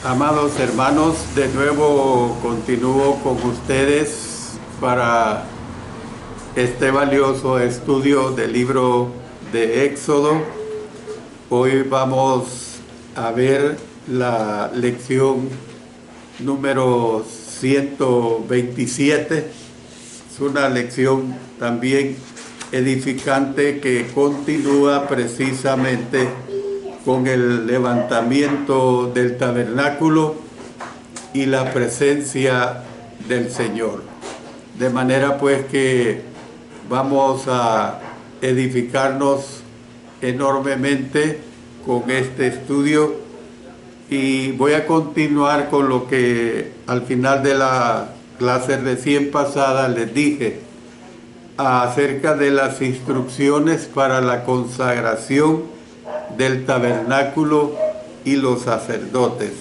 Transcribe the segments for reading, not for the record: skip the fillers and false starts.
Amados hermanos, de nuevo continúo con ustedes para este valioso estudio del libro de Éxodo. Hoy vamos a ver la lección número 127. Es una lección también edificante que continúa precisamente con el levantamiento del tabernáculo y la presencia del Señor. De manera pues que vamos a edificarnos enormemente con este estudio y voy a continuar con lo que al final de la clase recién pasada les dije acerca de las instrucciones para la consagración del tabernáculo y los sacerdotes.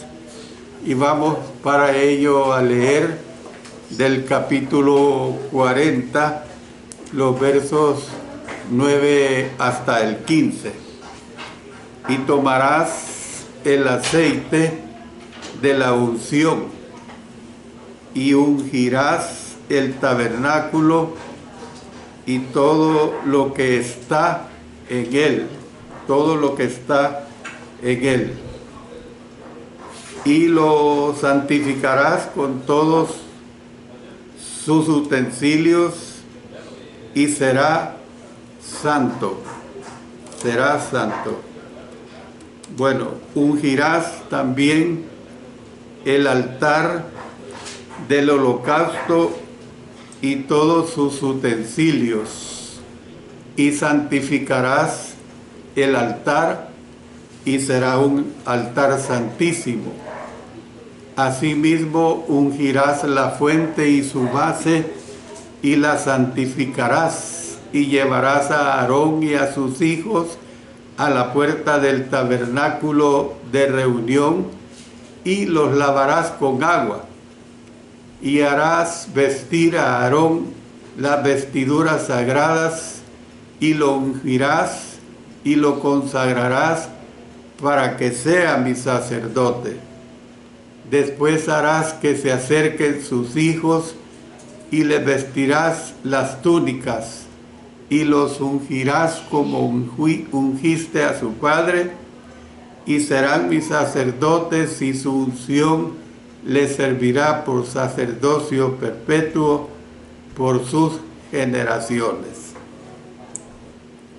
Y vamos para ello a leer del capítulo 40, los versos 9 hasta el 15. Y tomarás el aceite de la unción y ungirás el tabernáculo y todo lo que está en él. Todo lo que está en él. Y lo santificarás con todos sus utensilios y será santo. Será santo. Bueno, ungirás también el altar del holocausto y todos sus utensilios y santificarás el altar y será un altar santísimo. Asimismo ungirás la fuente y su base y la santificarás y llevarás a Aarón y a sus hijos a la puerta del tabernáculo de reunión y los lavarás con agua y harás vestir a Aarón las vestiduras sagradas y lo ungirás y lo consagrarás para que sea mi sacerdote. Después harás que se acerquen sus hijos y les vestirás las túnicas y los ungirás como ungiste a su padre y serán mis sacerdotes y su unción les servirá por sacerdocio perpetuo por sus generaciones.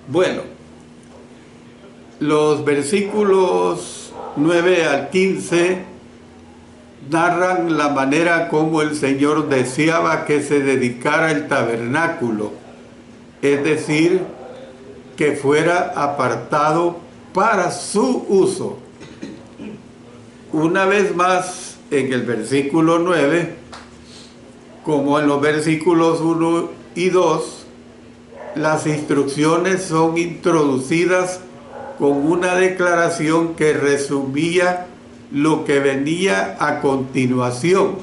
Bueno, los versículos 9 al 15 narran la manera como el Señor deseaba que se dedicara el tabernáculo, es decir, que fuera apartado para su uso. Una vez más, en el versículo 9, como en los versículos 1 y 2, las instrucciones son introducidas con una declaración que resumía lo que venía a continuación.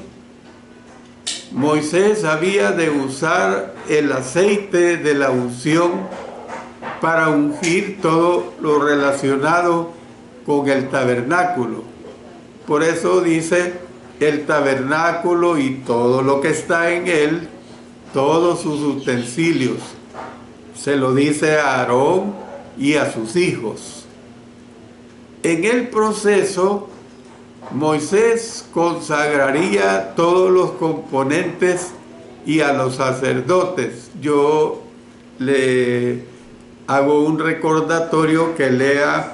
Moisés había de usar el aceite de la unción para ungir todo lo relacionado con el tabernáculo. Por eso dice el tabernáculo y todo lo que está en él, todos sus utensilios. Se lo dice a Aarón y a sus hijos. En el proceso, Moisés consagraría todos los componentes y a los sacerdotes. Yo le hago un recordatorio que lea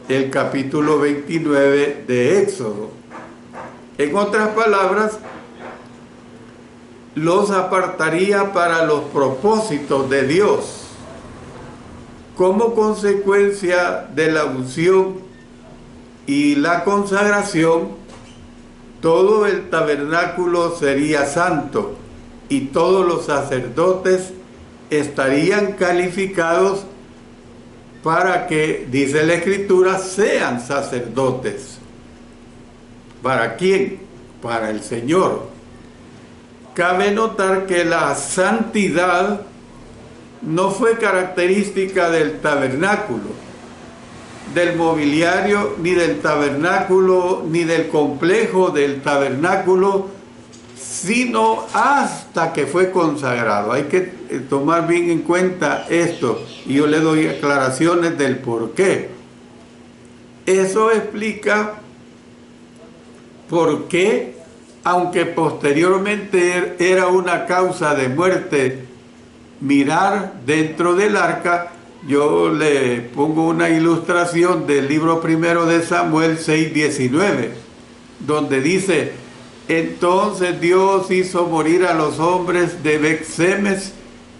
el capítulo 29 de Éxodo. En otras palabras, los apartaría para los propósitos de Dios. Como consecuencia de la unción y la consagración, todo el tabernáculo sería santo y todos los sacerdotes estarían calificados para que, dice la Escritura, sean sacerdotes. ¿Para quién? Para el Señor. Cabe notar que la santidad no fue característica del tabernáculo, del mobiliario, ni del tabernáculo, ni del complejo del tabernáculo, sino hasta que fue consagrado. Hay que tomar bien en cuenta esto, y yo le doy aclaraciones del por qué. Eso explica por qué, aunque posteriormente era una causa de muerte mirar dentro del arca, yo le pongo una ilustración del libro primero de Samuel 6:19, donde dice: entonces Dios hizo morir a los hombres de Bet-Semes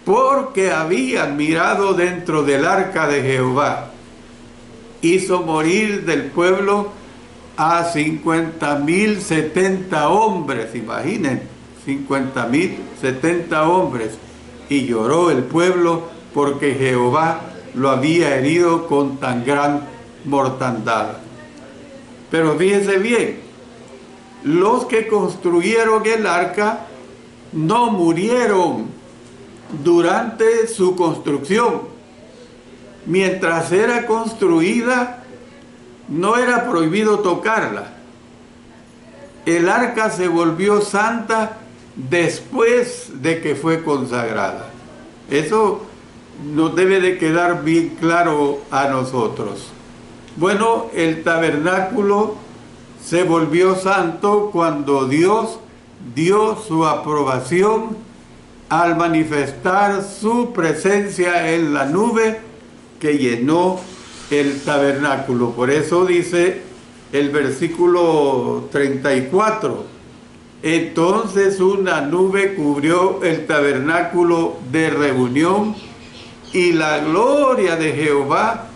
porque habían mirado dentro del arca de Jehová. Hizo morir del pueblo a 50,070 hombres, imaginen, 50,070 hombres. Y lloró el pueblo porque Jehová lo había herido con tan gran mortandad. Pero fíjense bien, los que construyeron el arca no murieron durante su construcción. Mientras era construida, no era prohibido tocarla. El arca se volvió santa después de que fue consagrada. Eso nos debe de quedar bien claro a nosotros. Bueno, el tabernáculo se volvió santo cuando Dios dio su aprobación al manifestar su presencia en la nube que llenó el tabernáculo. Por eso dice el versículo 34: entonces una nube cubrió el tabernáculo de reunión y la gloria de Jehová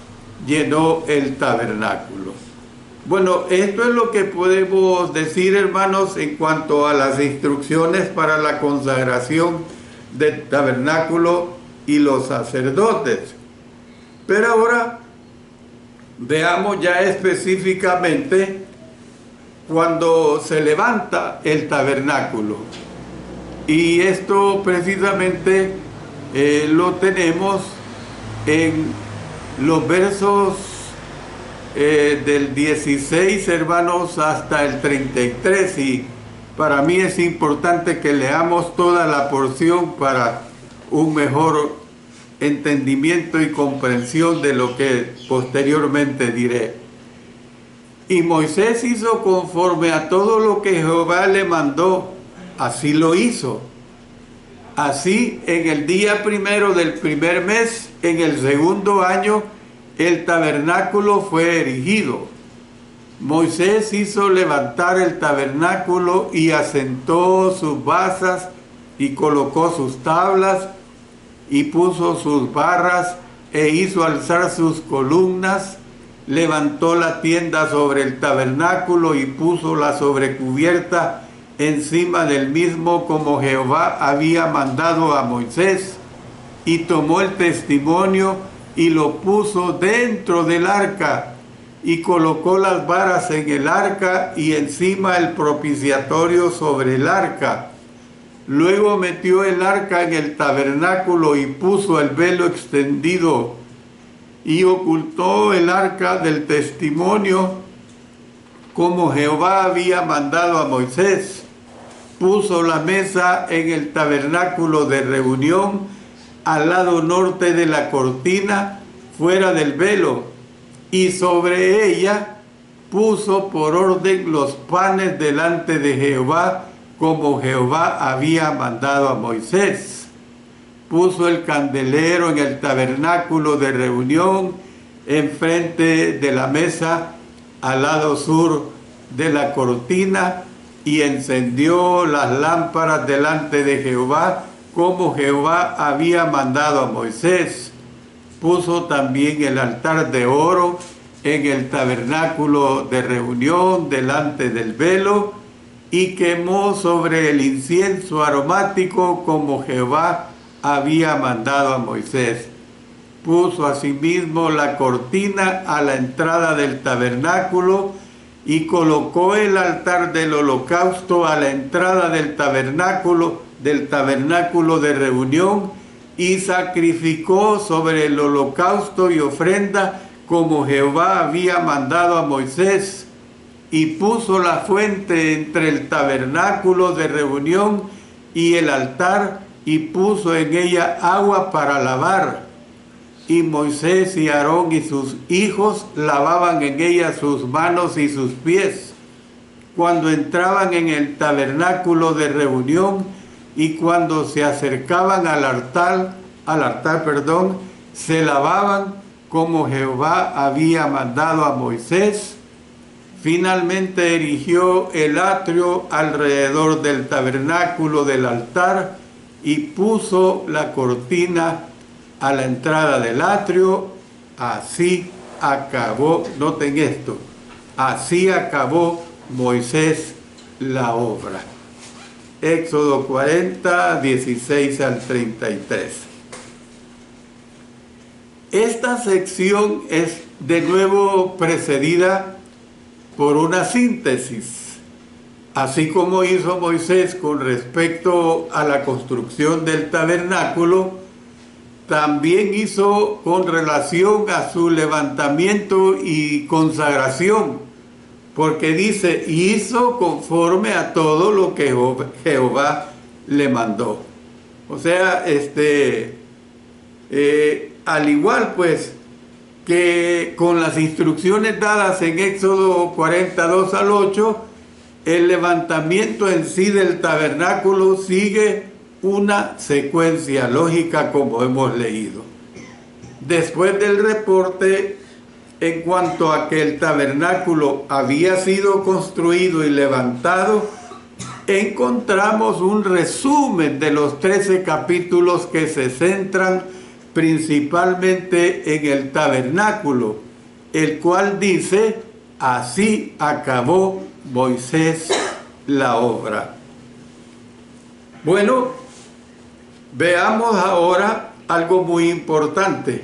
llenó el tabernáculo. Bueno, esto es lo que podemos decir, hermanos, en cuanto a las instrucciones para la consagración del tabernáculo y los sacerdotes. Pero ahora veamos ya específicamente cuando se levanta el tabernáculo. Y esto precisamente lo tenemos en los versos del 16, hermanos, hasta el 33. Y para mí es importante que leamos toda la porción para un mejor entendimiento y comprensión de lo que posteriormente diré. Y Moisés hizo conforme a todo lo que Jehová le mandó, así lo hizo. Así, en el día primero del primer mes, en el segundo año, el tabernáculo fue erigido. Moisés hizo levantar el tabernáculo y asentó sus basas y colocó sus tablas y puso sus barras e hizo alzar sus columnas. Levantó la tienda sobre el tabernáculo y puso la sobrecubierta encima del mismo como Jehová había mandado a Moisés, y tomó el testimonio y lo puso dentro del arca y colocó las varas en el arca y encima el propiciatorio sobre el arca. Luego metió el arca en el tabernáculo y puso el velo extendido y ocultó el arca del testimonio como Jehová había mandado a Moisés. Puso la mesa en el tabernáculo de reunión al lado norte de la cortina, fuera del velo, y sobre ella puso por orden los panes delante de Jehová, como Jehová había mandado a Moisés. Puso el candelero en el tabernáculo de reunión, enfrente de la mesa, al lado sur de la cortina, y encendió las lámparas delante de Jehová, como Jehová había mandado a Moisés. Puso también el altar de oro en el tabernáculo de reunión delante del velo, y quemó sobre el incienso aromático como Jehová había mandado a Moisés. Puso asimismo la cortina a la entrada del tabernáculo y colocó el altar del holocausto a la entrada del tabernáculo de reunión, y sacrificó sobre el holocausto y ofrenda como Jehová había mandado a Moisés, y puso la fuente entre el tabernáculo de reunión y el altar, y puso en ella agua para lavar. Y Moisés y Aarón y sus hijos lavaban en ella sus manos y sus pies, cuando entraban en el tabernáculo de reunión, y cuando se acercaban al altar, se lavaban como Jehová había mandado a Moisés. Finalmente erigió el atrio alrededor del tabernáculo del altar y puso la cortina a la entrada del atrio. Así acabó, noten esto, así acabó Moisés la obra. Éxodo 40, 16 al 33. Esta sección es de nuevo precedida por una síntesis. Así como hizo Moisés con respecto a la construcción del tabernáculo, también hizo con relación a su levantamiento y consagración, porque dice, hizo conforme a todo lo que Jehová le mandó. O sea, al igual pues que con las instrucciones dadas en Éxodo 42 al 8, el levantamiento en sí del tabernáculo sigue una secuencia lógica como hemos leído. Después del reporte en cuanto a que el tabernáculo había sido construido y levantado, encontramos un resumen de los 13 capítulos que se centran principalmente en el tabernáculo, el cual dice, así acabó Moisés la obra. Bueno, veamos ahora algo muy importante,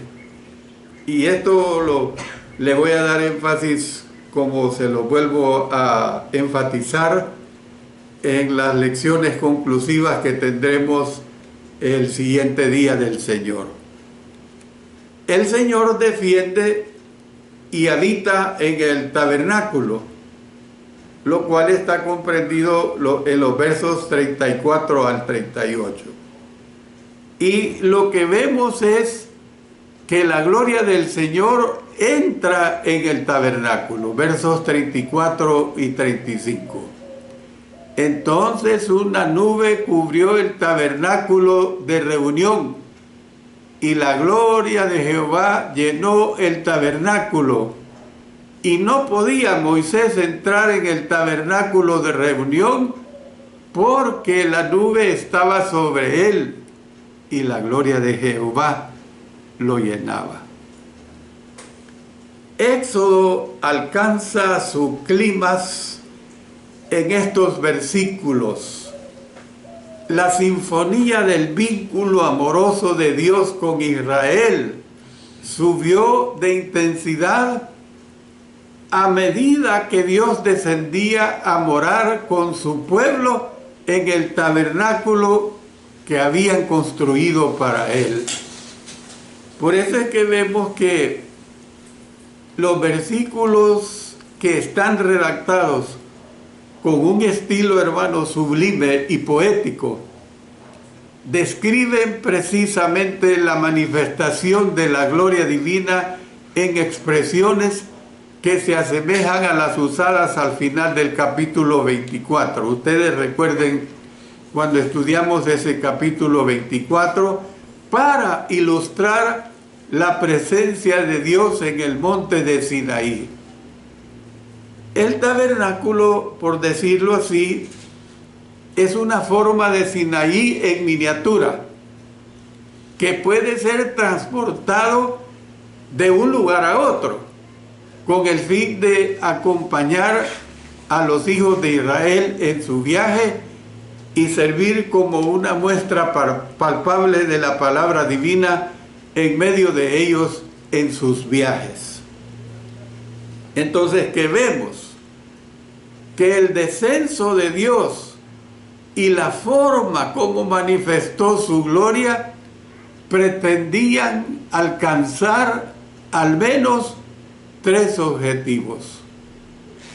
y esto le voy a dar énfasis, como se lo vuelvo a enfatizar en las lecciones conclusivas que tendremos el siguiente día del Señor. El Señor defiende y habita en el tabernáculo, lo cual está comprendido en los versos 34 al 38. Y lo que vemos es que la gloria del Señor entra en el tabernáculo, versos 34 y 35. Entonces una nube cubrió el tabernáculo de reunión, y la gloria de Jehová llenó el tabernáculo. Y no podía Moisés entrar en el tabernáculo de reunión, porque la nube estaba sobre él, y la gloria de Jehová lo llenaba. Éxodo alcanza su clímax en estos versículos. La sinfonía del vínculo amoroso de Dios con Israel subió de intensidad a medida que Dios descendía a morar con su pueblo en el tabernáculo que habían construido para él. Por eso es que vemos que los versículos que están redactados con un estilo, hermano, sublime y poético, describen precisamente la manifestación de la gloria divina en expresiones que se asemejan a las usadas al final del capítulo 24. Ustedes recuerden cuando estudiamos ese capítulo 24 para ilustrar la presencia de Dios en el monte de Sinaí. El tabernáculo, por decirlo así, es una forma de Sinaí en miniatura, que puede ser transportado de un lugar a otro, con el fin de acompañar a los hijos de Israel en su viaje y servir como una muestra palpable de la palabra divina en medio de ellos en sus viajes. Entonces, ¿qué vemos? Que el descenso de Dios y la forma como manifestó su gloria pretendían alcanzar al menos tres objetivos.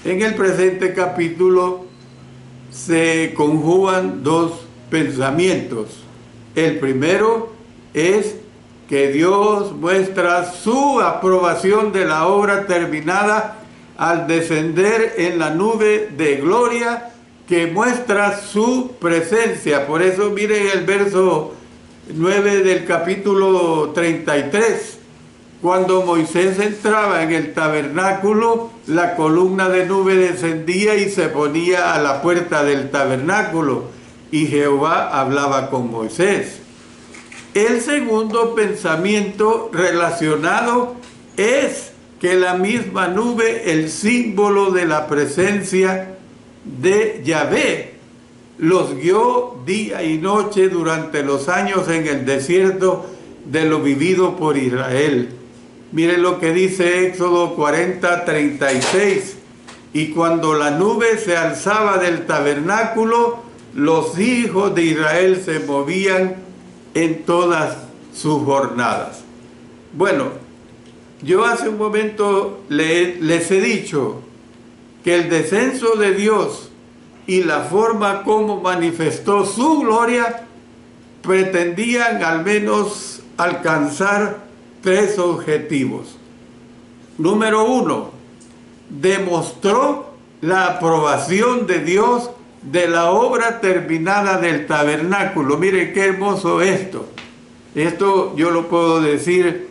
En el presente capítulo se conjugan dos pensamientos. El primero es que Dios muestra su aprobación de la obra terminada al descender en la nube de gloria que muestra su presencia. Por eso miren el verso 9 del capítulo 33. Cuando Moisés entraba en el tabernáculo, la columna de nube descendía y se ponía a la puerta del tabernáculo, y Jehová hablaba con Moisés. El segundo pensamiento relacionado es que la misma nube, el símbolo de la presencia de Yahvé, los guió día y noche durante los años en el desierto de lo vivido por Israel. Miren lo que dice Éxodo 40:36. Y cuando la nube se alzaba del tabernáculo, los hijos de Israel se movían en todas sus jornadas. Bueno, yo hace un momento les he dicho que el descenso de Dios y la forma como manifestó su gloria pretendían al menos alcanzar tres objetivos. Número uno, demostró la aprobación de Dios de la obra terminada del tabernáculo. Miren qué hermoso esto. Esto yo lo puedo decir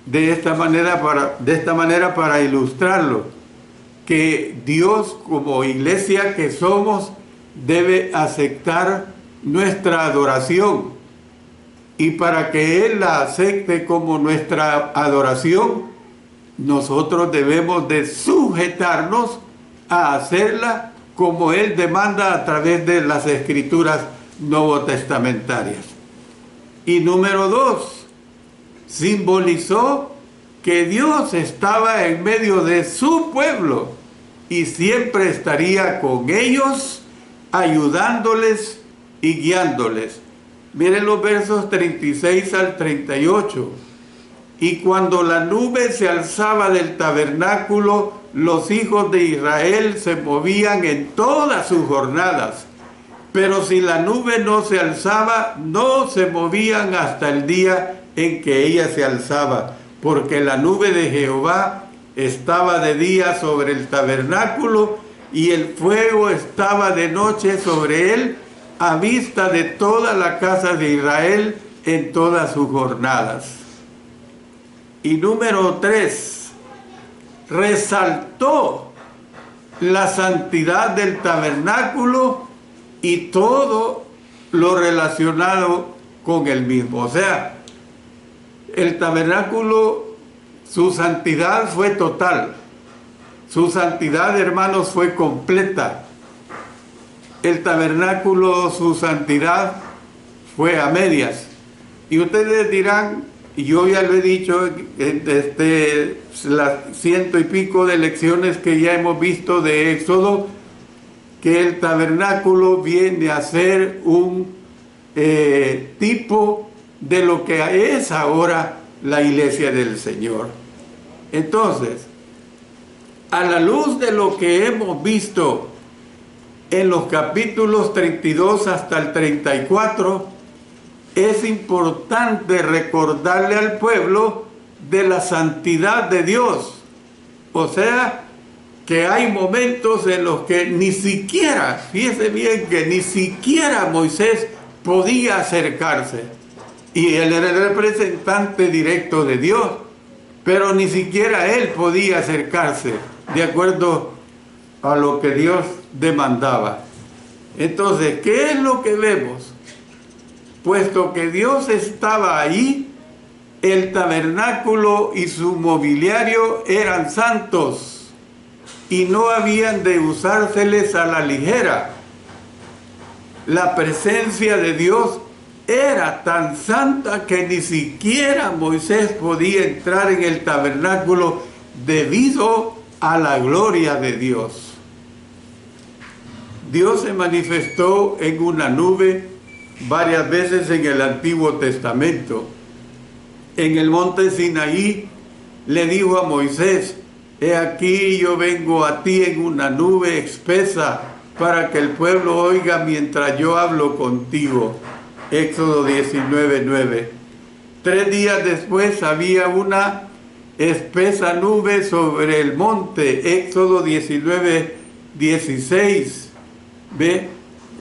de esta manera para ilustrarlo, que Dios, como iglesia que somos, debe aceptar nuestra adoración. Y para que Él la acepte como nuestra adoración, nosotros debemos de sujetarnos a hacerla como Él demanda a través de las escrituras novotestamentarias. Y número dos, simbolizó que Dios estaba en medio de su pueblo y siempre estaría con ellos, ayudándoles y guiándoles. Miren los versos 36 al 38. Y cuando la nube se alzaba del tabernáculo, los hijos de Israel se movían en todas sus jornadas. Pero si la nube no se alzaba, no se movían hasta el día en que ella se alzaba, porque la nube de Jehová estaba de día sobre el tabernáculo y el fuego estaba de noche sobre él, a vista de toda la casa de Israel en todas sus jornadas. Y número 3, resaltó la santidad del tabernáculo y todo lo relacionado con el mismo. O sea, el tabernáculo, su santidad fue total. Su santidad, hermanos, fue completa. El tabernáculo, su santidad, fue a medias. Y ustedes dirán, y yo ya lo he dicho, las 100 y pico de lecciones que ya hemos visto de Éxodo, que el tabernáculo viene a ser un tipo de lo que es ahora la iglesia del Señor. Entonces, a la luz de lo que hemos visto en los capítulos 32 hasta el 34, es importante recordarle al pueblo de la santidad de Dios. O sea, que hay momentos en los que ni siquiera, fíjese bien que ni siquiera Moisés podía acercarse. Y él era el representante directo de Dios, pero ni siquiera él podía acercarse de acuerdo a lo que Dios demandaba. Entonces, ¿qué es lo que vemos? Puesto que Dios estaba ahí, el tabernáculo y su mobiliario eran santos y no habían de usárseles a la ligera. La presencia de Dios era tan santa que ni siquiera Moisés podía entrar en el tabernáculo debido a la gloria de Dios. Dios se manifestó en una nube varias veces en el Antiguo Testamento. En el monte Sinaí le dijo a Moisés, He aquí yo vengo a ti en una nube espesa para que el pueblo oiga mientras yo hablo contigo. Éxodo 19:9. 3 días después había una espesa nube sobre el monte. Éxodo 19:16. ¿Ve?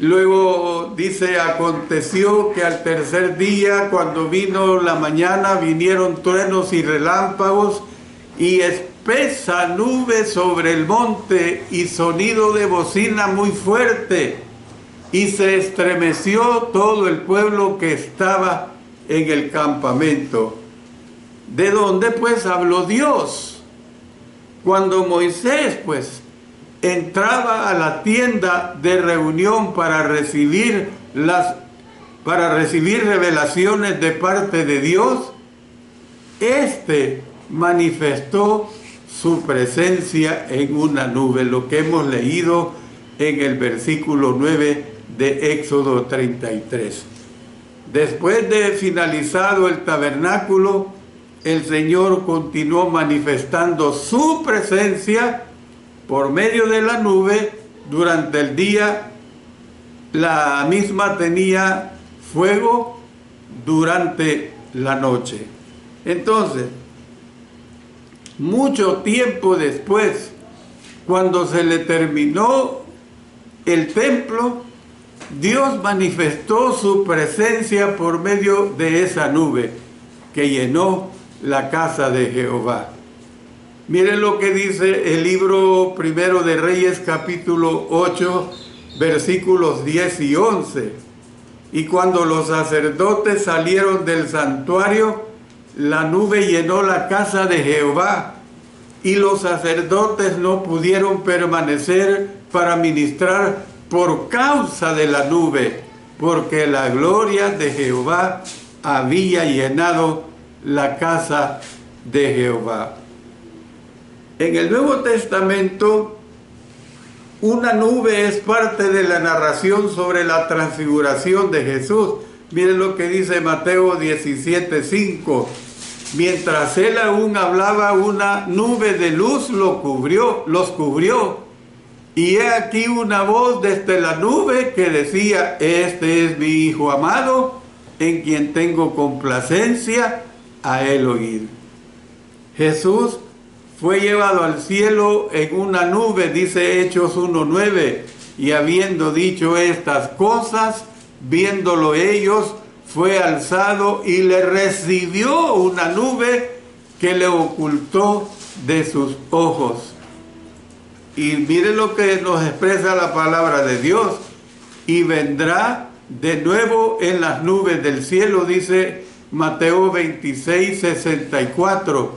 Luego dice, aconteció que al tercer día, cuando vino la mañana, vinieron truenos y relámpagos y espesa nube sobre el monte y sonido de bocina muy fuerte. Y se estremeció todo el pueblo que estaba en el campamento. ¿De dónde pues habló Dios? Cuando Moisés pues entraba a la tienda de reunión para recibir revelaciones de parte de Dios, manifestó su presencia en una nube, lo que hemos leído en el versículo 9 de Éxodo 33. Después de finalizado el tabernáculo, el Señor continuó manifestando su presencia por medio de la nube. Durante el día, la misma tenía fuego durante la noche. Entonces, mucho tiempo después, cuando se le terminó el templo, Dios manifestó su presencia por medio de esa nube que llenó la casa de Jehová. Miren lo que dice el libro primero de Reyes, capítulo 8, versículos 10 y 11. Y cuando los sacerdotes salieron del santuario, la nube llenó la casa de Jehová, y los sacerdotes no pudieron permanecer para ministrar por causa de la nube, porque la gloria de Jehová había llenado la casa de Jehová. En el Nuevo Testamento, una nube es parte de la narración sobre la transfiguración de Jesús. Miren lo que dice Mateo 17:5. Mientras él aún hablaba, una nube de luz los cubrió. Y he aquí una voz desde la nube que decía, este es mi Hijo amado, en quien tengo complacencia, a él oír. Jesús fue llevado al cielo en una nube, dice Hechos 1:9, y habiendo dicho estas cosas, viéndolo ellos, fue alzado y le recibió una nube que le ocultó de sus ojos. Y mire lo que nos expresa la palabra de Dios. Y vendrá de nuevo en las nubes del cielo, dice Mateo 26:64.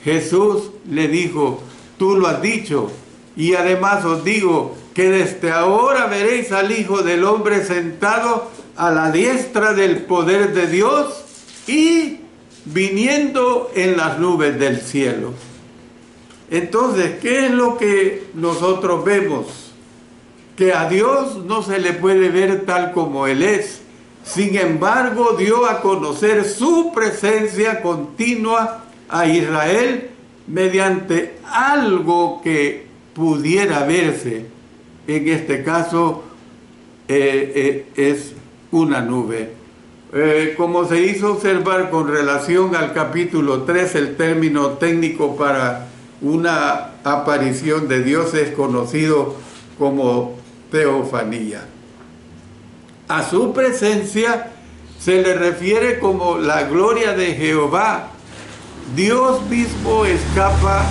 Jesús le dijo, tú lo has dicho, y además os digo que desde ahora veréis al Hijo del Hombre sentado a la diestra del poder de Dios y viniendo en las nubes del cielo. Entonces, ¿qué es lo que nosotros vemos? Que a Dios no se le puede ver tal como Él es. Sin embargo, dio a conocer su presencia continua a Israel mediante algo que pudiera verse. En este caso, es una nube. Como se hizo observar con relación al capítulo 3, el término técnico para una aparición de Dios es conocido como teofanía. A su presencia se le refiere como la gloria de Jehová. Dios mismo escapa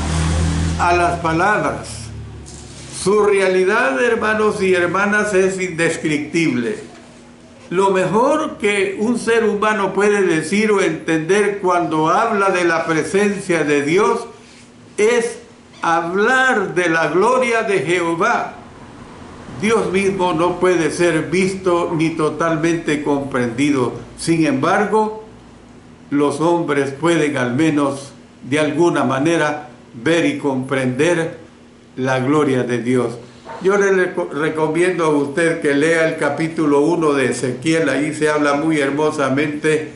a las palabras. Su realidad, hermanos y hermanas, es indescriptible. Lo mejor que un ser humano puede decir o entender cuando habla de la presencia de Dios es hablar de la gloria de Jehová. Dios mismo no puede ser visto ni totalmente comprendido. Sin embargo, los hombres pueden al menos de alguna manera ver y comprender la gloria de Dios. Yo le recomiendo a usted que lea el capítulo 1 de Ezequiel. Ahí se habla muy hermosamente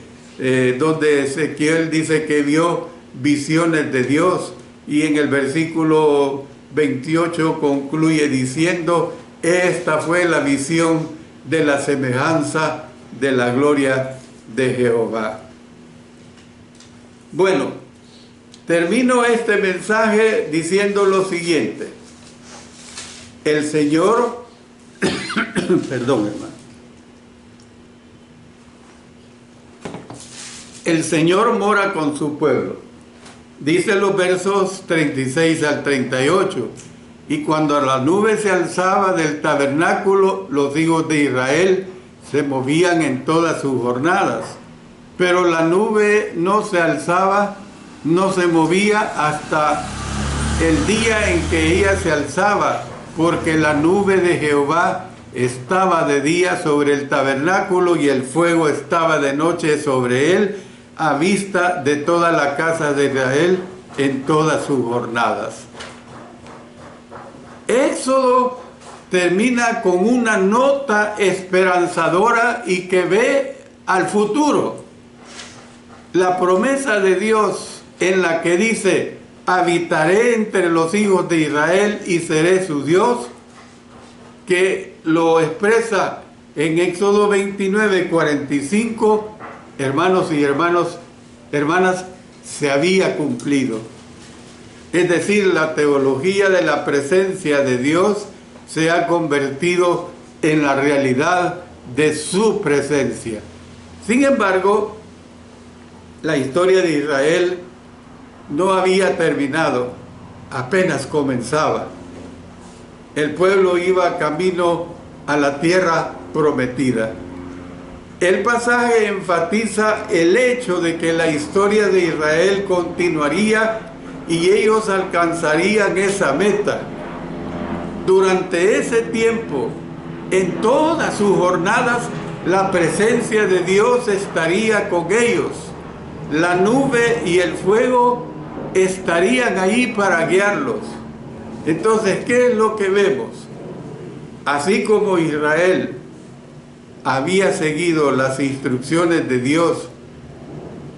donde Ezequiel dice que vio visiones de Dios. y en el versículo 28 concluye diciendo: esta fue la visión de la semejanza de la gloria de Jehová. Bueno, termino este mensaje diciendo lo siguiente. El Señor, perdón, hermano. El Señor mora con su pueblo. Dice los versos 36 al 38. Y cuando la nube se alzaba del tabernáculo, los hijos de Israel se movían en todas sus jornadas. Pero la nube no se alzaba, no se movía hasta el día en que ella se alzaba, porque la nube de Jehová estaba de día sobre el tabernáculo y el fuego estaba de noche sobre él, a vista de toda la casa de Israel en todas sus jornadas. Éxodo termina con una nota esperanzadora y que ve al futuro. La promesa de Dios en la que dice: habitaré entre los hijos de Israel y seré su Dios, que lo expresa en Éxodo 29:45, hermanos y hermanas, se había cumplido. Es decir, la teología de la presencia de Dios se ha convertido en la realidad de su presencia. Sin embargo, la historia de Israel no había terminado, apenas comenzaba. El pueblo iba camino a la tierra prometida. El pasaje enfatiza el hecho de que la historia de Israel continuaría y ellos alcanzarían esa meta. Durante ese tiempo, en todas sus jornadas, la presencia de Dios estaría con ellos. La nube y el fuego estarían ahí para guiarlos. Entonces, ¿qué es lo que vemos? Así como Israel había seguido las instrucciones de Dios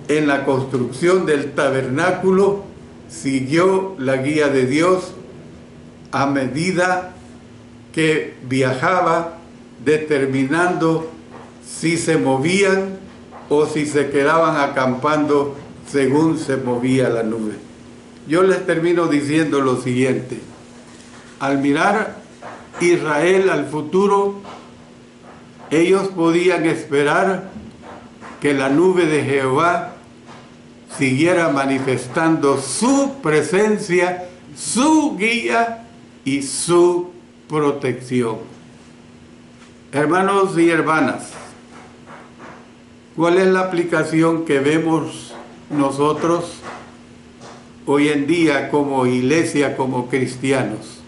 en la construcción del tabernáculo, siguió la guía de Dios a medida que viajaba, determinando si se movían o si se quedaban acampando según se movía la nube. Yo les termino diciendo lo siguiente: al mirar Israel al futuro, ellos podían esperar que la nube de Jehová siguiera manifestando su presencia, su guía y su protección. Hermanos y hermanas, ¿cuál es la aplicación que vemos nosotros hoy en día como iglesia, como cristianos?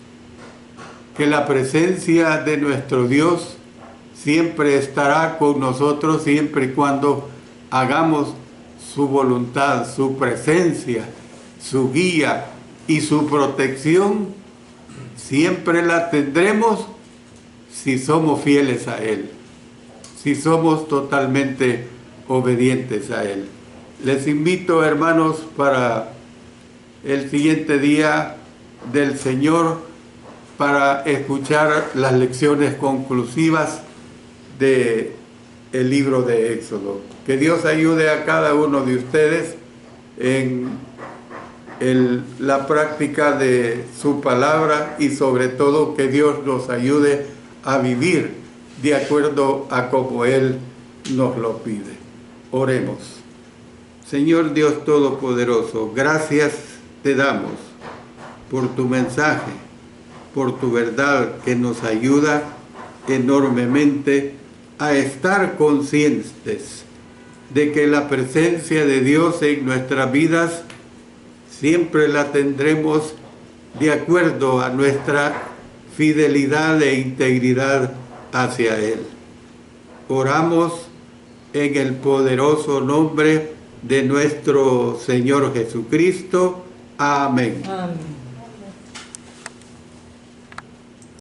Que la presencia de nuestro Dios siempre estará con nosotros, siempre y cuando hagamos su voluntad, su presencia, su guía y su protección. Siempre la tendremos si somos fieles a Él, si somos totalmente obedientes a Él. Les invito, hermanos, para el siguiente día del Señor, para escuchar las lecciones conclusivas del libro de Éxodo. Que Dios ayude a cada uno de ustedes en la práctica de su palabra y sobre todo que Dios nos ayude a vivir de acuerdo a como Él nos lo pide. Oremos. Señor Dios Todopoderoso, gracias te damos por tu mensaje, por tu verdad que nos ayuda enormemente a estar conscientes de que la presencia de Dios en nuestras vidas siempre la tendremos de acuerdo a nuestra fidelidad e integridad hacia Él. Oramos en el poderoso nombre de nuestro Señor Jesucristo. Amén. Amén.